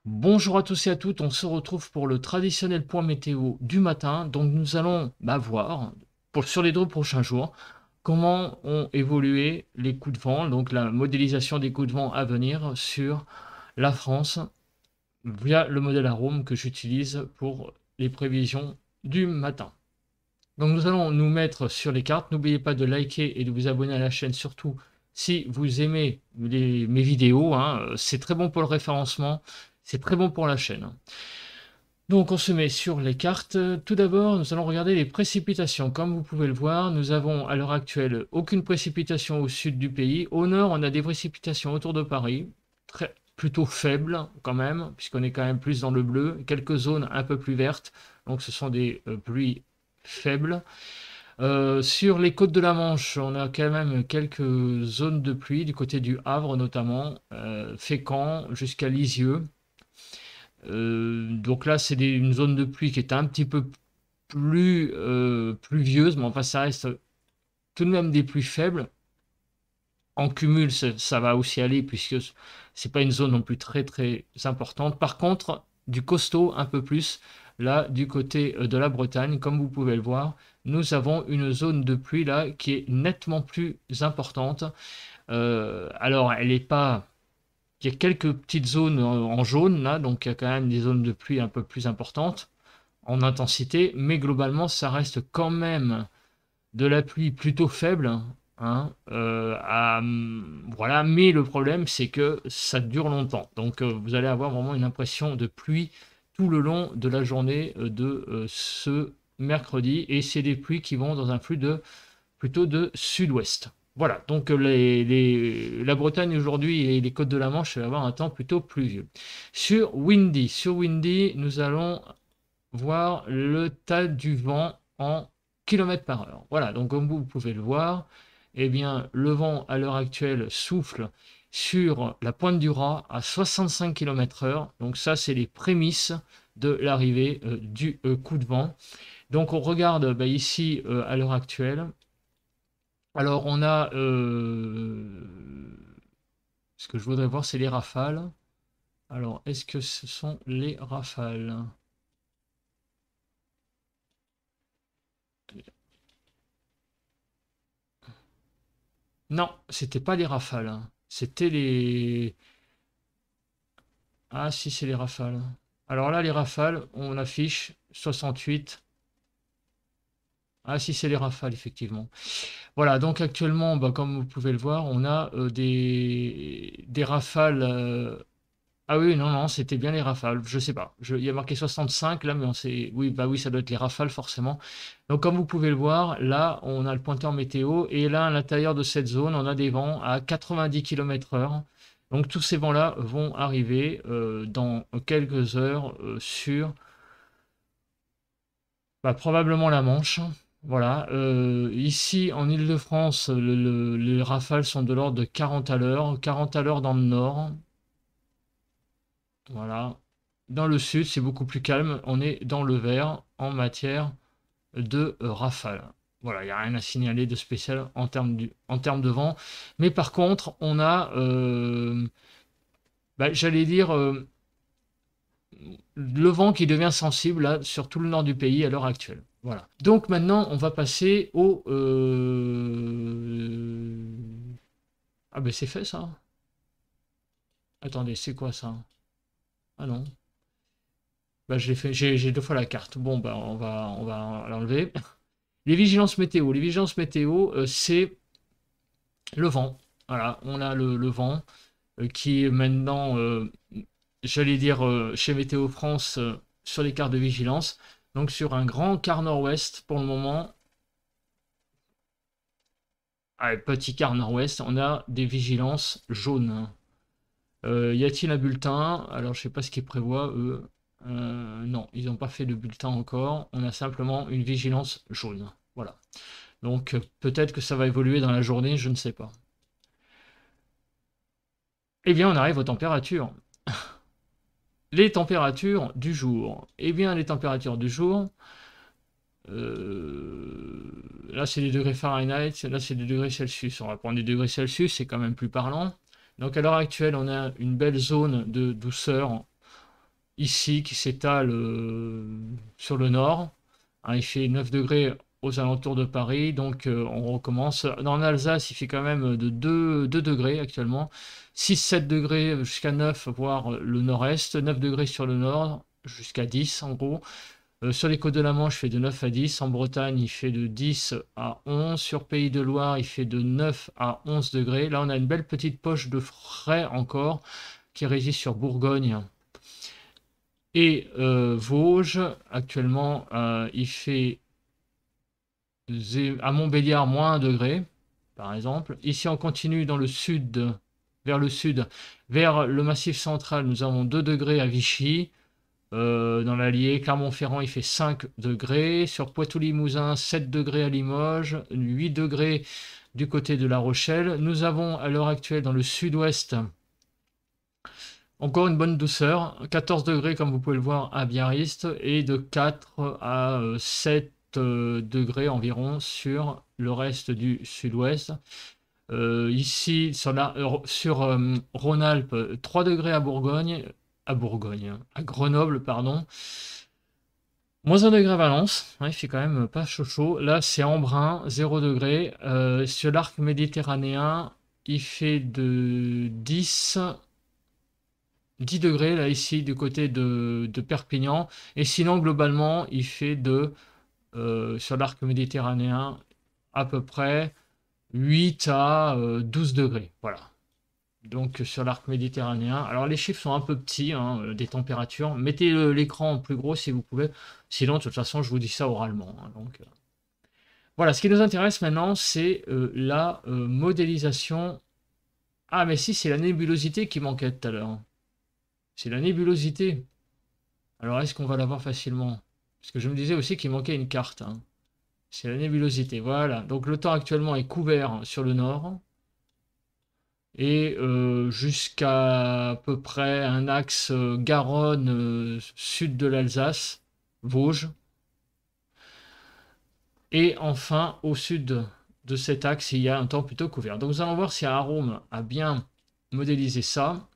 Bonjour à tous et à toutes, on se retrouve pour le traditionnel point météo du matin. Donc nous allons voir sur les 2 prochains jours comment ont évolué les coups de vent, donc la modélisation des coups de vent à venir sur la France via le modèle Arome que j'utilise pour les prévisions du matin. Donc nous allons nous mettre sur les cartes. N'oubliez pas de liker et de vous abonner à la chaîne, surtout si vous aimez mes vidéos, hein. C'est très bon pour le référencement, c'est très bon pour la chaîne. Donc on se met sur les cartes. Tout d'abord, nous allons regarder les précipitations. Comme vous pouvez le voir, nous avons à l'heure actuelle aucune précipitation au sud du pays. Au nord, on a des précipitations autour de Paris, plutôt faibles quand même, puisqu'on est quand même plus dans le bleu. Quelques zones un peu plus vertes, donc ce sont des pluies faibles. Sur les côtes de la Manche, on a quand même quelques zones de pluie, du côté du Havre notamment, Fécamp jusqu'à Lisieux. Donc là, c'est une zone de pluie qui est un petit peu plus pluvieuse, mais enfin, ça reste tout de même des pluies faibles. En cumul, ça va aussi aller, puisque c'est pas une zone non plus très très importante. Par contre, du costaud un peu plus, là, du côté de la Bretagne, comme vous pouvez le voir, nous avons une zone de pluie là qui est nettement plus importante. Alors, elle n'est pas. Il y a quelques petites zones en jaune là, donc il y a quand même des zones de pluie un peu plus importantes en intensité, mais globalement, ça reste quand même de la pluie plutôt faible, hein, voilà, mais le problème, c'est que ça dure longtemps. Donc, vous allez avoir vraiment une impression de pluie tout le long de la journée de ce mercredi, et c'est des pluies qui vont dans un flux plutôt de sud-ouest. Voilà, donc la Bretagne aujourd'hui et les côtes de la Manche, ça va avoir un temps plutôt pluvieux. Sur Windy, nous allons voir le tas du vent en kilomètres par heure. Voilà, donc comme vous pouvez le voir, eh bien, le vent à l'heure actuelle souffle sur la pointe du Raz à 65 km/h. Donc ça, c'est les prémices de l'arrivée du coup de vent. Donc on regarde ici à l'heure actuelle. Alors on a... ce que je voudrais voir, c'est les rafales. Alors, est-ce que ce sont les rafales? Non, c'était pas les rafales, hein. C'était les... Ah si, c'est les rafales. Alors là, les rafales, on affiche 68. Ah si, c'est les rafales, effectivement. Voilà, donc actuellement, comme vous pouvez le voir, on a des rafales. Ah oui, non, non, c'était bien les rafales. Je sais pas. Il y a marqué 65 là, mais on sait. Oui, bah oui, ça doit être les rafales, forcément. Donc, comme vous pouvez le voir, là, on a le pointeur météo. Et là, à l'intérieur de cette zone, on a des vents à 90 km/h. Donc, tous ces vents-là vont arriver dans quelques heures sur probablement la Manche. Voilà. Ici, en Île-de-France, les rafales sont de l'ordre de 40 à l'heure. 40 à l'heure dans le nord. Voilà. Dans le sud, c'est beaucoup plus calme. On est dans le vert en matière de rafale. Voilà, il n'y a rien à signaler de spécial en termes de vent. Mais par contre, on a, j'allais dire, le vent qui devient sensible là, sur tout le nord du pays à l'heure actuelle. Voilà. Donc maintenant, on va passer au... Ah ben c'est fait ça. Attendez, c'est quoi ça? Ah non. J'ai 2 fois la carte. Bon, on va l'enlever. Les vigilances météo. Les vigilances météo, c'est le vent. Voilà, on a le vent qui est maintenant, j'allais dire, chez Météo France, sur les cartes de vigilance. Donc sur un grand quart nord-ouest pour le moment, petit quart nord-ouest, on a des vigilances jaunes. Y a-t-il un bulletin? Alors je sais pas ce qu'ils prévoient, eux. Non, ils n'ont pas fait de bulletin encore. On a simplement une vigilance jaune. Voilà. Donc peut-être que ça va évoluer dans la journée, je ne sais pas. Eh bien, on arrive aux températures. Les températures du jour. Eh bien, les températures du jour, là c'est des degrés Fahrenheit, là c'est des degrés Celsius. On va prendre des degrés Celsius, c'est quand même plus parlant. Donc à l'heure actuelle, on a une belle zone de douceur ici qui s'étale sur le nord. Hein, il fait 9 degrés aux alentours de Paris, donc on recommence. Dans l'Alsace, il fait quand même de 2 degrés actuellement. 6-7 degrés jusqu'à 9, voire le nord-est. 9 degrés sur le nord, jusqu'à 10 en gros. Sur les côtes de la Manche, il fait de 9 à 10. En Bretagne, il fait de 10 à 11. Sur Pays de Loire, il fait de 9 à 11 degrés. Là, on a une belle petite poche de frais encore qui réside sur Bourgogne et Vosges. Actuellement, il fait à Montbéliard moins 1 degré, par exemple. Ici, on continue dans le sud, vers le sud, vers le Massif central. Nous avons 2 degrés à Vichy. Dans l'Allier, Clermont-Ferrand, il fait 5 degrés. Sur Poitou-Limousin, 7 degrés à Limoges, 8 degrés du côté de La Rochelle. Nous avons à l'heure actuelle dans le sud-ouest encore une bonne douceur, 14 degrés comme vous pouvez le voir à Biarritz et de 4 à 7 degrés environ sur le reste du sud-ouest. Ici sur Rhône-Alpes, 3 degrés à à Grenoble, pardon. Moins 1 degré à Valence, ouais, il fait quand même pas chaud chaud. Là, c'est Embrun, 0 degré. Sur l'arc méditerranéen, il fait de 10 degrés, là, ici, du côté de Perpignan. Et sinon, globalement, il fait sur l'arc méditerranéen, à peu près 8 à 12 degrés. Voilà. Donc sur l'arc méditerranéen. Alors les chiffres sont un peu petits, hein, des températures. Mettez l'écran en plus gros si vous pouvez. Sinon, de toute façon, je vous dis ça oralement. Hein, donc, voilà, ce qui nous intéresse maintenant, c'est la modélisation. Ah, mais si, c'est la nébulosité qui manquait tout à l'heure. C'est la nébulosité. Alors, est-ce qu'on va l'avoir facilement? Parce que je me disais aussi qu'il manquait une carte. Hein. C'est la nébulosité. Voilà. Donc, le temps actuellement est couvert sur le nord. Et jusqu'à peu près un axe Garonne, sud de l'Alsace, Vosges. Et enfin, au sud de cet axe, il y a un temps plutôt couvert. Donc, nous allons voir si Arôme a bien modélisé ça.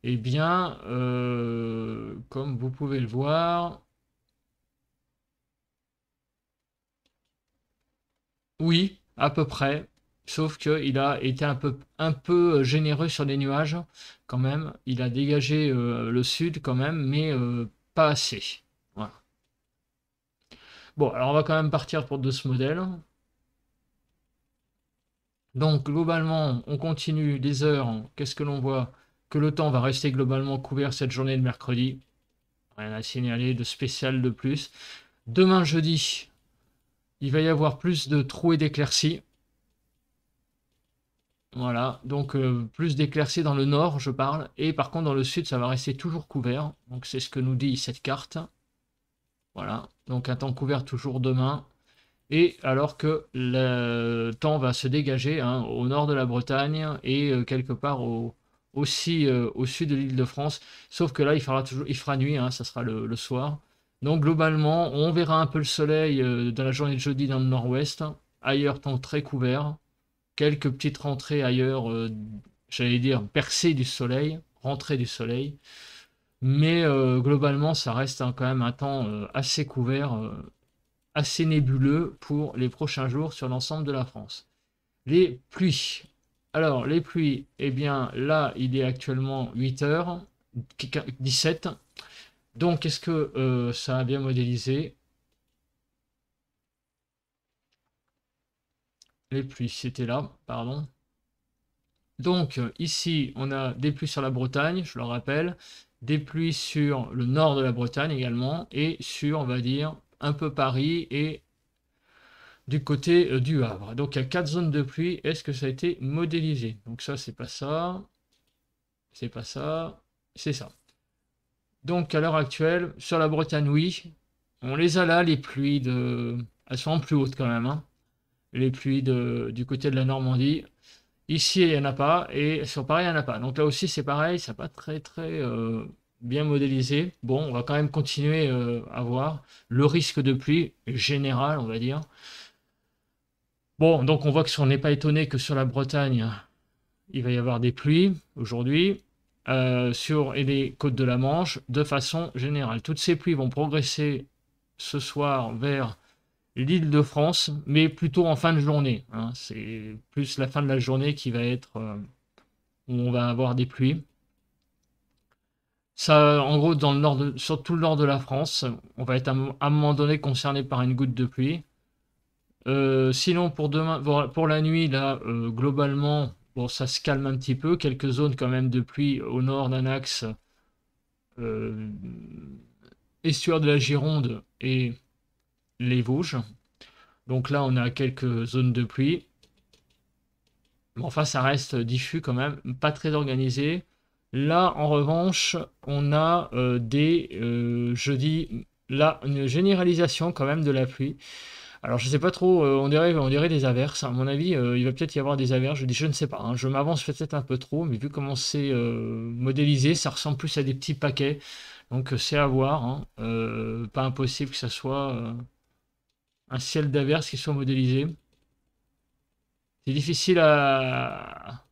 Eh bien, comme vous pouvez le voir, oui, à peu près. Sauf qu'il a été un peu généreux sur les nuages, quand même. Il a dégagé le sud, quand même, mais pas assez. Voilà. Bon, alors on va quand même partir pour de ce modèle. Donc, globalement, on continue les heures. Qu'est-ce que l'on voit? Que le temps va rester globalement couvert cette journée de mercredi. Rien à signaler de spécial de plus. Demain, jeudi, il va y avoir plus de trous et d'éclaircies. Voilà, donc plus d'éclaircies dans le nord, je parle, et par contre dans le sud, ça va rester toujours couvert. Donc c'est ce que nous dit cette carte. Voilà, donc un temps couvert toujours demain. Et alors que le temps va se dégager hein, au nord de la Bretagne et quelque part aussi au sud de l'Île-de-France. Sauf que là, il fera nuit, hein, ça sera le soir. Donc globalement, on verra un peu le soleil dans la journée de jeudi dans le nord-ouest. Ailleurs, temps très couvert. Quelques petites rentrées ailleurs, j'allais dire percées du soleil, rentrées du soleil. Mais globalement, ça reste hein, quand même un temps assez couvert, assez nébuleux pour les prochains jours sur l'ensemble de la France. Les pluies. Alors, les pluies, eh bien là, il est actuellement 8h17. Donc, est-ce que ça a bien modélisé? Les pluies, c'était là, pardon. Donc ici, on a des pluies sur la Bretagne, je le rappelle, des pluies sur le nord de la Bretagne également, et sur, on va dire, un peu Paris et du côté du Havre. Donc il y a 4 zones de pluie. Est-ce que ça a été modélisé? Donc ça, c'est pas ça, c'est pas ça, c'est ça. Donc à l'heure actuelle, sur la Bretagne, oui, on les a là, les pluies de... Elles sont en plus hautes quand même, hein. Les pluies du côté de la Normandie. Ici, il n'y en a pas, et sur Paris, il n'y en a pas. Donc là aussi, c'est pareil, ça n'a pas très très bien modélisé. Bon, on va quand même continuer à voir le risque de pluie général, on va dire. Bon, donc on voit que on n'est pas étonné que sur la Bretagne, il va y avoir des pluies aujourd'hui. et les côtes de la Manche de façon générale. Toutes ces pluies vont progresser ce soir vers l'Île-de-France, mais plutôt en fin de journée, hein. C'est plus la fin de la journée qui va être où on va avoir des pluies. Ça, en gros, sur tout le nord de la France, on va être à un moment donné concerné par une goutte de pluie. Sinon, pour demain, pour la nuit, là, globalement, bon, ça se calme un petit peu. Quelques zones quand même de pluie au nord d'un axe euh, estuaire de la Gironde et les Vosges. Donc là, on a quelques zones de pluie. Mais enfin, ça reste diffus quand même, pas très organisé. Là, en revanche, on a je dis là, une généralisation quand même de la pluie. Alors, je sais pas trop, on dirait des averses. À mon avis, il va peut-être y avoir des averses. Je dis, je ne sais pas, hein. Je m'avance peut-être un peu trop, mais vu comment c'est modélisé, ça ressemble plus à des petits paquets. Donc, c'est à voir, hein. Pas impossible que ça soit un ciel d'averses qui soit modélisé. C'est difficile à...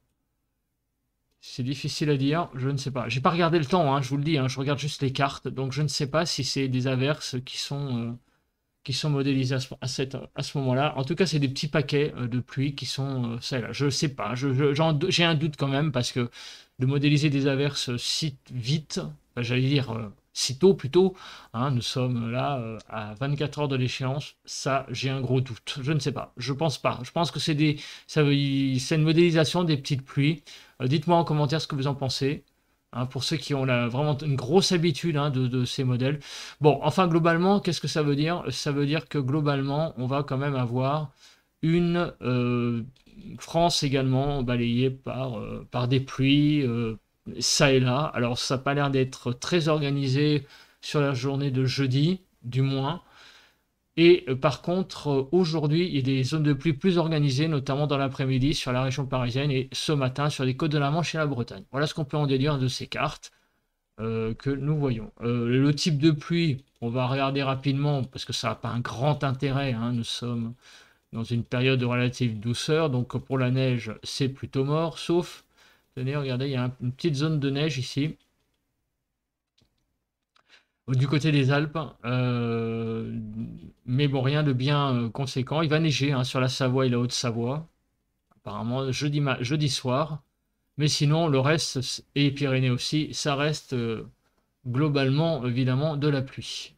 C'est difficile à dire, je ne sais pas. J'ai pas regardé le temps, hein, je vous le dis, hein, je regarde juste les cartes, donc je ne sais pas si c'est des averses qui sont modélisés à ce moment-là. En tout cas, c'est des petits paquets de pluie qui sont ça et là. Je sais pas, j'ai un doute quand même parce que de modéliser des averses si vite, enfin, j'allais dire si tôt plutôt, hein, nous sommes là à 24 heures de l'échéance, ça j'ai un gros doute. Je ne sais pas, je pense pas. Je pense que c'est une modélisation des petites pluies. Dites-moi en commentaire ce que vous en pensez. Hein, pour ceux qui ont vraiment une grosse habitude hein, de ces modèles. Bon, enfin, globalement, qu'est-ce que ça veut dire? Ça veut dire que globalement, on va quand même avoir une France également balayée par des pluies, ça et là. Alors, ça n'a pas l'air d'être très organisé sur la journée de jeudi, du moins. Et par contre, aujourd'hui, il y a des zones de pluie plus organisées, notamment dans l'après-midi sur la région parisienne et ce matin sur les côtes de la Manche et la Bretagne. Voilà ce qu'on peut en déduire de ces cartes que nous voyons. Le type de pluie, on va regarder rapidement parce que ça n'a pas un grand intérêt, hein. Nous sommes dans une période de relative douceur, donc pour la neige, c'est plutôt mort, sauf, tenez, regardez, il y a une petite zone de neige ici. Du côté des Alpes, mais bon, rien de bien conséquent. Il va neiger hein, sur la Savoie et la Haute-Savoie, apparemment jeudi soir. Mais sinon, le reste, et les Pyrénées aussi, ça reste globalement, évidemment, de la pluie.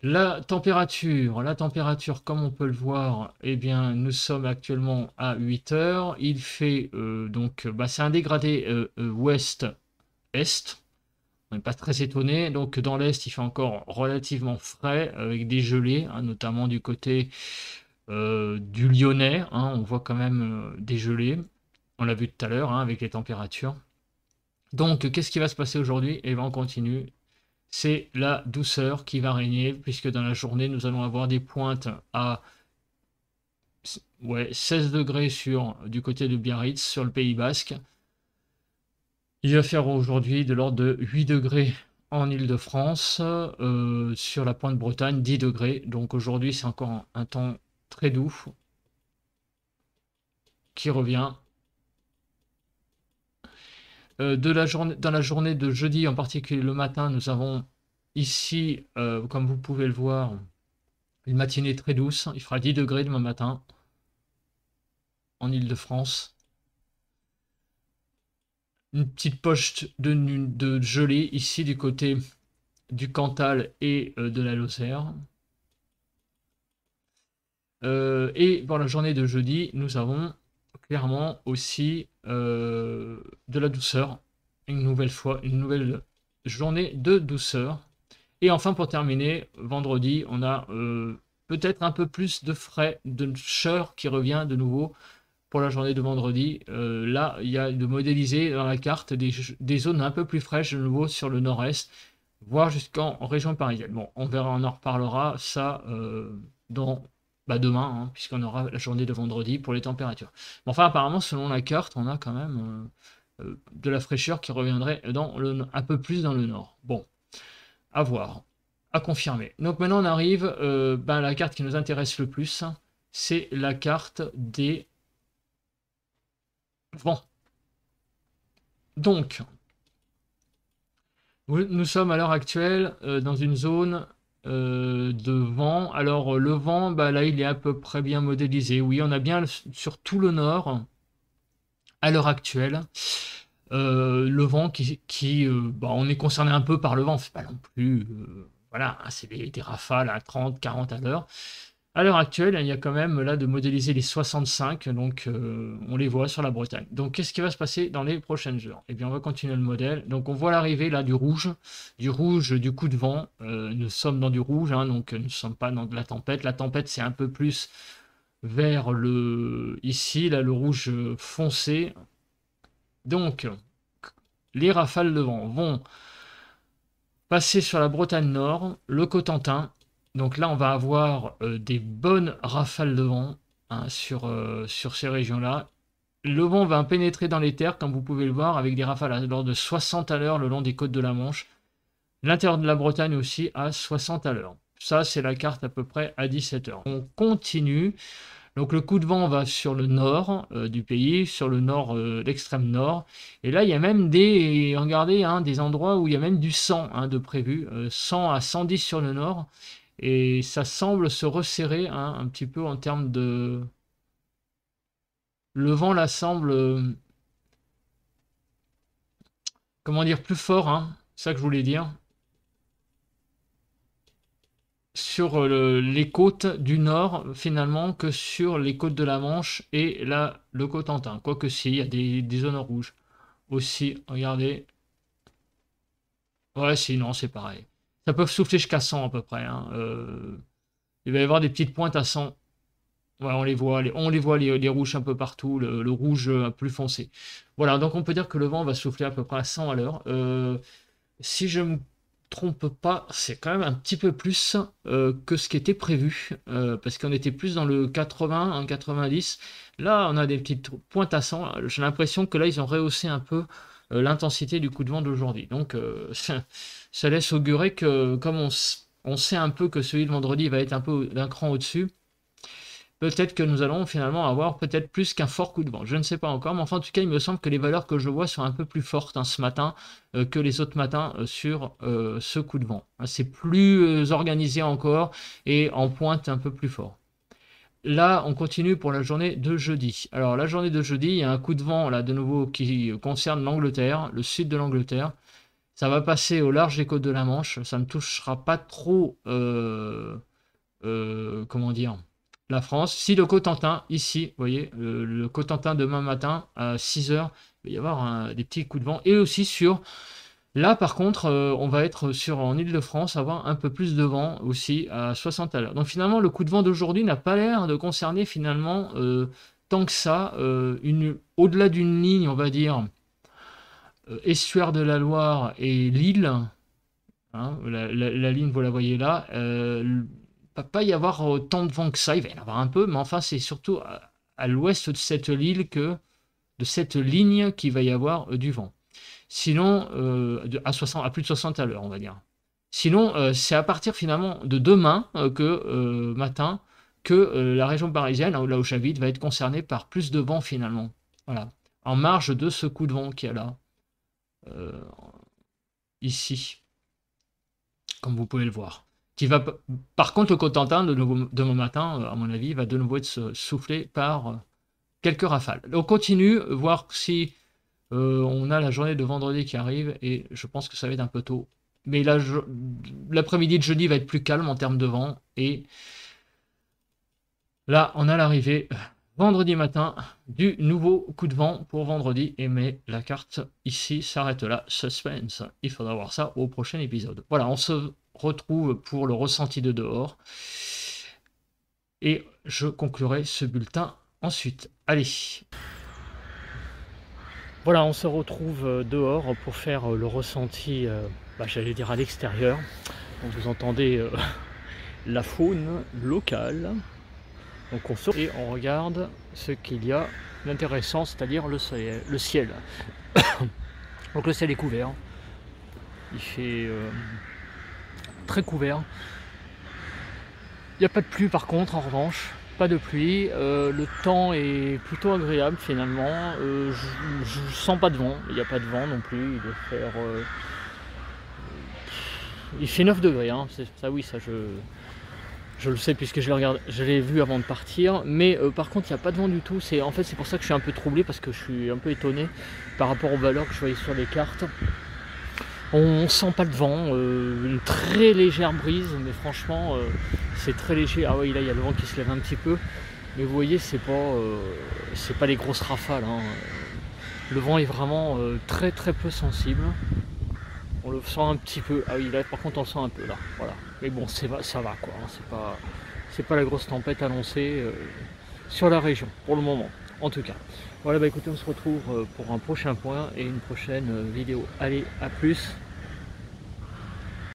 La température, comme on peut le voir, eh bien, nous sommes actuellement à 8 heures. Il fait donc, c'est un dégradé ouest-est. On n'est pas très étonné. Donc, dans l'est, il fait encore relativement frais, avec des gelées, hein, notamment du côté du Lyonnais. Hein, on voit quand même des gelées. On l'a vu tout à l'heure hein, avec les températures. Donc, qu'est-ce qui va se passer aujourd'hui? Eh bien, on continue. C'est la douceur qui va régner, puisque dans la journée, nous allons avoir des pointes à 16 degrés du côté de Biarritz, sur le Pays Basque. Il va faire aujourd'hui de l'ordre de 8 degrés en Île-de-France, sur la pointe Bretagne, 10 degrés. Donc aujourd'hui, c'est encore un temps très doux qui revient. Dans la journée de jeudi, en particulier le matin, nous avons ici, comme vous pouvez le voir, une matinée très douce. Il fera 10 degrés demain matin en Île-de-France. Une petite poche de gelée ici du côté du Cantal et de la Lozère. Et pour la journée de jeudi, nous avons clairement aussi de la douceur. Une nouvelle fois, une nouvelle journée de douceur. Et enfin, pour terminer, vendredi, on a peut-être un peu plus de frais, de chaleur qui revient de nouveau pour la journée de vendredi. Là, il y a de modéliser dans la carte des zones un peu plus fraîches de nouveau sur le nord-est, voire jusqu'en région parisienne. Bon, on verra, on en reparlera ça demain, hein, puisqu'on aura la journée de vendredi pour les températures. Mais enfin, apparemment, selon la carte, on a quand même de la fraîcheur qui reviendrait un peu plus dans le nord. Bon, à voir, à confirmer. Donc maintenant, on arrive à la carte qui nous intéresse le plus, c'est la carte des vents. Donc, nous sommes à l'heure actuelle dans une zone de vent. Alors, le vent, bah, là, il est à peu près bien modélisé. Oui, on a bien sur tout le nord, à l'heure actuelle, le vent bah, on est concerné un peu par le vent. C'est pas non plus... voilà, hein, c'est des rafales à 30, 40 à l'heure. À l'heure actuelle, il y a quand même là de modéliser les 65, donc on les voit sur la Bretagne. Donc qu'est-ce qui va se passer dans les prochaines heures? Eh bien, on va continuer le modèle. Donc on voit l'arrivée là du rouge du coup de vent. Nous sommes dans du rouge, hein, donc nous ne sommes pas dans de la tempête. La tempête, c'est un peu plus vers le ici, là, le rouge foncé. Donc les rafales de vent vont passer sur la Bretagne Nord, le Cotentin. Donc là, on va avoir des bonnes rafales de vent, hein, sur ces régions-là. Le vent va pénétrer dans les terres, comme vous pouvez le voir, avec des rafales à l'ordre de 60 à l'heure le long des côtes de la Manche. L'intérieur de la Bretagne aussi à 60 à l'heure. Ça, c'est la carte à peu près à 17 heures. On continue. Donc le coup de vent va sur le nord du pays, sur le nord, l'extrême nord. Et là, il y a même regardez, hein, des endroits où il y a même du 100, hein, de prévu, 100 à 110 sur le nord. Et ça semble se resserrer, hein, un petit peu en termes de... Le vent là semble, comment dire, plus fort, hein, c'est ça que je voulais dire, sur les côtes du nord finalement que sur les côtes de la Manche et là le Cotentin. Quoique si, il y a des zones rouges aussi, regardez. Ouais, si, non, c'est pareil. Ça peut souffler jusqu'à 100 à peu près, hein. Il va y avoir des petites pointes à 100. Ouais, on les voit les rouges un peu partout, le rouge plus foncé. Voilà, donc on peut dire que le vent va souffler à peu près à 100 à l'heure. Si je me trompe pas, c'est quand même un petit peu plus que ce qui était prévu, parce qu'on était plus dans le 80, hein, 90. Là, on a des petites pointes à 100. J'ai l'impression que là, ils ont rehaussé un peu l'intensité du coup de vent d'aujourd'hui. Donc, ça laisse augurer que, comme on sait un peu que celui de vendredi va être un peu d'un cran au-dessus, peut-être que nous allons finalement avoir peut-être plus qu'un fort coup de vent. Je ne sais pas encore, mais enfin, en tout cas, il me semble que les valeurs que je vois sont un peu plus fortes, hein, ce matin que les autres matins sur ce coup de vent. C'est plus organisé encore et en pointe un peu plus fort. Là, on continue pour la journée de jeudi. Alors, la journée de jeudi, il y a un coup de vent, là, de nouveau, qui concerne l'Angleterre, le sud de l'Angleterre. Ça va passer au large des côtes de la Manche. Ça ne touchera pas trop, comment dire, la France. Si le Cotentin, ici, vous voyez, le Cotentin demain matin à 6 heures, il va y avoir des petits coups de vent. Et aussi là par contre, on va être en Île-de-France, avoir un peu plus de vent aussi à 60 à l'heure. Donc finalement, le coup de vent d'aujourd'hui n'a pas l'air de concerner finalement tant que ça, au-delà d'une ligne, on va dire, estuaire de la Loire et Lille, hein, la ligne, vous la voyez là, pas y avoir tant de vent que ça, il va y en avoir un peu, mais enfin c'est surtout à l'ouest de cette de cette ligne qu'il va y avoir du vent. Sinon, à plus de 60 à l'heure, on va dire. Sinon, c'est à partir finalement de demain matin que la région parisienne, là où j'habite, va être concernée par plus de vent finalement. Voilà. En marge de ce coup de vent qu'il y a là, euh, ici, comme vous pouvez le voir. Par contre, le Cotentin, demain matin, à mon avis, va de nouveau être soufflé par quelques rafales. On continue, voir si on a la journée de vendredi qui arrive, et je pense que ça va être un peu tôt. Mais l'après-midi de jeudi va être plus calme en termes de vent, et là, on a l'arrivée vendredi matin du nouveau coup de vent pour vendredi, mais la carte ici s'arrête là. Suspense, il faudra voir ça au prochain épisode. Voilà, on se retrouve pour le ressenti de dehors, et je conclurai ce bulletin ensuite. Allez. Voilà, on se retrouve dehors pour faire le ressenti, j'allais dire à l'extérieur. Donc vous entendez la faune locale. Donc on sort et on regarde ce qu'il y a d'intéressant, c'est-à-dire le ciel. Donc le ciel est couvert. Il fait très couvert. Il n'y a pas de pluie par contre, en revanche. pas de pluie, le temps est plutôt agréable finalement, je sens pas de vent, il n'y a pas de vent non plus, il doit faire, il fait 9 degrés, hein, ça oui, ça je le sais puisque je l'ai vu avant de partir, mais par contre il n'y a pas de vent du tout, en fait c'est pour ça que je suis un peu troublé, parce que je suis un peu étonné par rapport aux valeurs que je voyais sur les cartes. On sent pas de vent, une très légère brise, mais franchement c'est très léger. Ah oui, là il y a le vent qui se lève un petit peu, mais vous voyez c'est pas les grosses rafales, hein. Le vent est vraiment très très peu sensible. On le sent un petit peu. Ah oui, là par contre on le sent un peu là, voilà. Mais bon, ça va quoi, hein. C'est pas la grosse tempête annoncée sur la région pour le moment, en tout cas. Voilà, bah écoutez, on se retrouve pour un prochain point et une prochaine vidéo. Allez, à plus.